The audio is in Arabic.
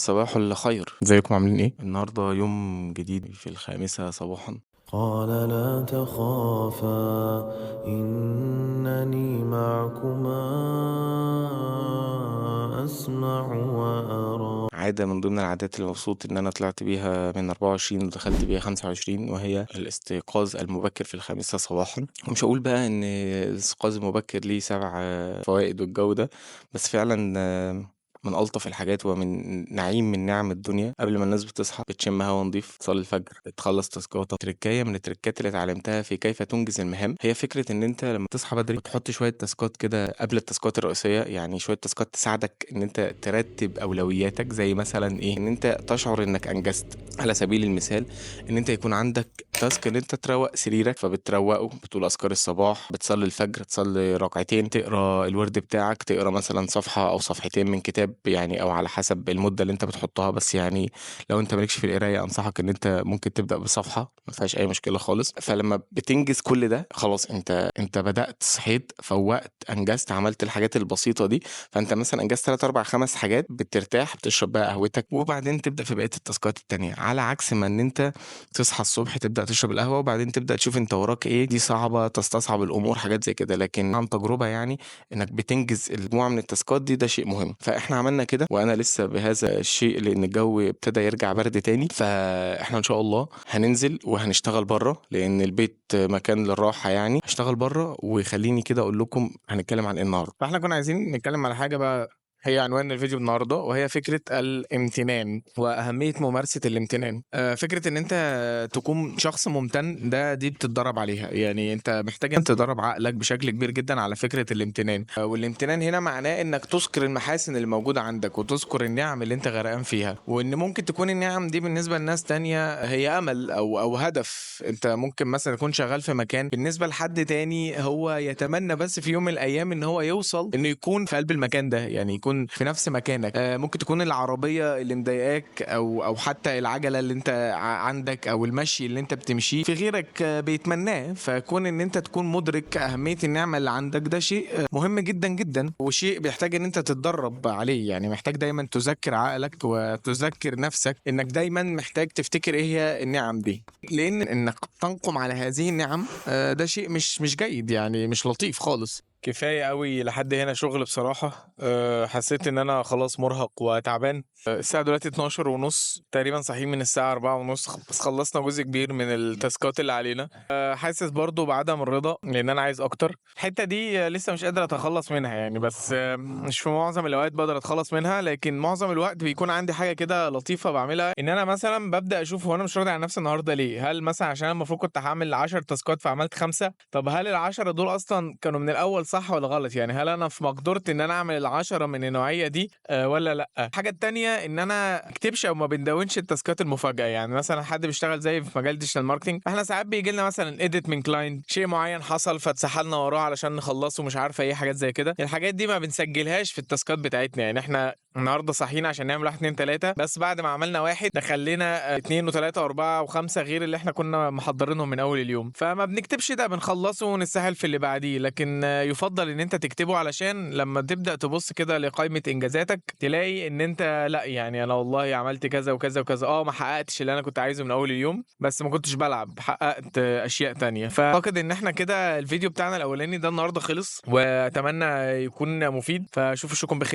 صباح الخير، ازيكم عاملين ايه؟ النهارده يوم جديد في 5 صباحا. قال لا تخافا إنني معكما أسمع وأرى. عادة من ضمن العادات اللي مبسوط ان انا طلعت بيها من 24 ودخلت بيها 25، وهي الاستيقاظ المبكر في 5 صباحا. ومش هقول بقى ان الاستيقاظ المبكر ليه 7 فوائد والجو ده، بس فعلا من ألطف الحاجات ومن نعيم من نعم الدنيا. قبل ما الناس بتصحى بتشم هوا نضيف، تصلي الفجر، تخلص تاسكاتك. تركاية من التركات اللي اتعلمتها في كيف تنجز المهام هي فكرة ان انت لما تصحى بدري تحط شوية تاسكات كده قبل التاسكات الرئيسية، يعني شوية تاسكات تساعدك ان انت ترتب اولوياتك، زي مثلا ايه، ان انت تشعر انك انجزت. على سبيل المثال، ان انت يكون عندك تاسك ان انت تروق سريرك، فبتروقه، بتقول اذكار الصباح، بتصلي الفجر، تصلي ركعتين، تقرا الورد بتاعك، تقرا مثلا صفحة او صفحتين من كتاب، يعني او على حسب المدة اللي انت بتحطها. بس يعني لو انت مالكش في القراية انصحك ان انت ممكن تبدأ بصفحة، ما فيهاش اي مشكلة خالص. فلما بتنجز كل ده خلاص انت بدأت، صحيت، فوقت، انجزت، عملت الحاجات البسيطة دي. فانت مثلا انجزت 3 4 5 حاجات، بترتاح، بتشرب بقى قهوتك، وبعدين تبدأ في بقية التاسكات التانية. على عكس ما ان انت تصحى الصبح تبدأ تشرب القهوة وبعدين تبدأ تشوف انت وراك ايه، دي صعبة، تستصعب الامور، حاجات زي كده. لكن عن تجربة يعني، انك بتنجز المجموعة من التاسكات دي، ده شيء مهم. فاحنا عملنا كده، وانا لسه بهذا الشيء لان الجو ابتدى يرجع برد تاني. فاحنا ان شاء الله هننزل وهنشتغل بره، لان البيت مكان للراحة. يعني هشتغل بره، وخليني كده اقول لكم هنتكلم عن ايه النهارده. فاحنا كنا عايزين نتكلم على حاجة بقى، هي عنوان الفيديو النهارده، وهي فكرة الامتنان وأهمية ممارسة الامتنان. فكرة إن أنت تكون شخص ممتن، دي بتتدرب عليها. يعني أنت محتاج أن تدرب عقلك بشكل كبير جدا على فكرة الامتنان. والامتنان هنا معناه إنك تذكر المحاسن اللي موجودة عندك، وتذكر النعم اللي أنت غرقان فيها، وإن ممكن تكون النعم دي بالنسبة لناس تانية هي أمل أو هدف. أنت ممكن مثلا تكون شغال في مكان بالنسبة لحد تاني هو يتمنى بس في يوم من الأيام إن هو يوصل إنه يكون في قلب المكان ده، يعني يكون في نفس مكانك. ممكن تكون العربية اللي مضايقاك او حتى العجلة اللي انت عندك، او المشي اللي انت بتمشيه في غيرك بيتمناه. فكون ان انت تكون مدرك اهمية النعمة اللي عندك، ده شيء مهم جدا جدا، وشيء بيحتاج ان انت تتدرب عليه. يعني محتاج دايما تذكر عقلك وتذكر نفسك انك دايما محتاج تفتكر ايه هي النعم دي، لان انك تنقم على هذه النعم ده شيء مش جيد، يعني مش لطيف خالص. كفاية قوي لحد هنا شغل بصراحة. حسيت ان انا خلاص مرهق وتعبان. الساعة دلوقتي 12 ونص تقريبا، صاحيين من الساعة 4 ونص، بس خلصنا جزء كبير من التاسكات اللي علينا. حاسس برضو بعدم الرضا لان انا عايز اكتر. الحتة دي لسه مش قادر اتخلص منها يعني، بس مش في معظم الاوقات بقدر اتخلص منها، لكن معظم الوقت بيكون عندي حاجة كده لطيفة بعملها، ان انا مثلا ببدأ اشوف هو انا مش راضي عن نفسي النهاردة ليه. هل مثلا عشان انا المفروض كنت هعمل 10 تاسكات فعملت 5؟ طب هل ال10 دول اصلا كانوا من الاول صح ولا غلط؟ يعني هل انا في مقدرتي ان انا اعمل ال10 من النوعية دي ولا لا؟ الحاجة التانية ان انا اكتبش او ما بندونش التاسكات المفاجئة. يعني مثلا حد بيشتغل زي في مجال ديجيتال ماركتنج، احنا ساعات بيجي لنا مثلا اديت من كلاينت، شيء معين حصل فاتسحلنا وراه علشان نخلصه، مش عارفه ايه، حاجات زي كده. الحاجات دي ما بنسجلهاش في التاسكات بتاعتنا. يعني احنا النهارده صاحيين عشان نعمل 1 2 3، بس بعد ما عملنا واحد دخل لنا 2 و3 و4 و5 غير اللي احنا كنا محضرينهم من اول اليوم. فما بنكتبش ده، بنخلصه ونسهل في اللي بعديه. لكن يفضل ان انت تكتبه علشان لما تبدا تبص كده لقائمه انجازاتك تلاقي ان انت لا، يعني انا والله عملت كذا وكذا وكذا. ما حققتش اللي انا كنت عايزه من اول اليوم، بس ما كنتش بلعب، حققت اشياء تانية. فاعتقد ان احنا كده الفيديو بتاعنا الاولاني ده النهارده خلص، واتمنى يكون مفيد. فاشوفكم بخير.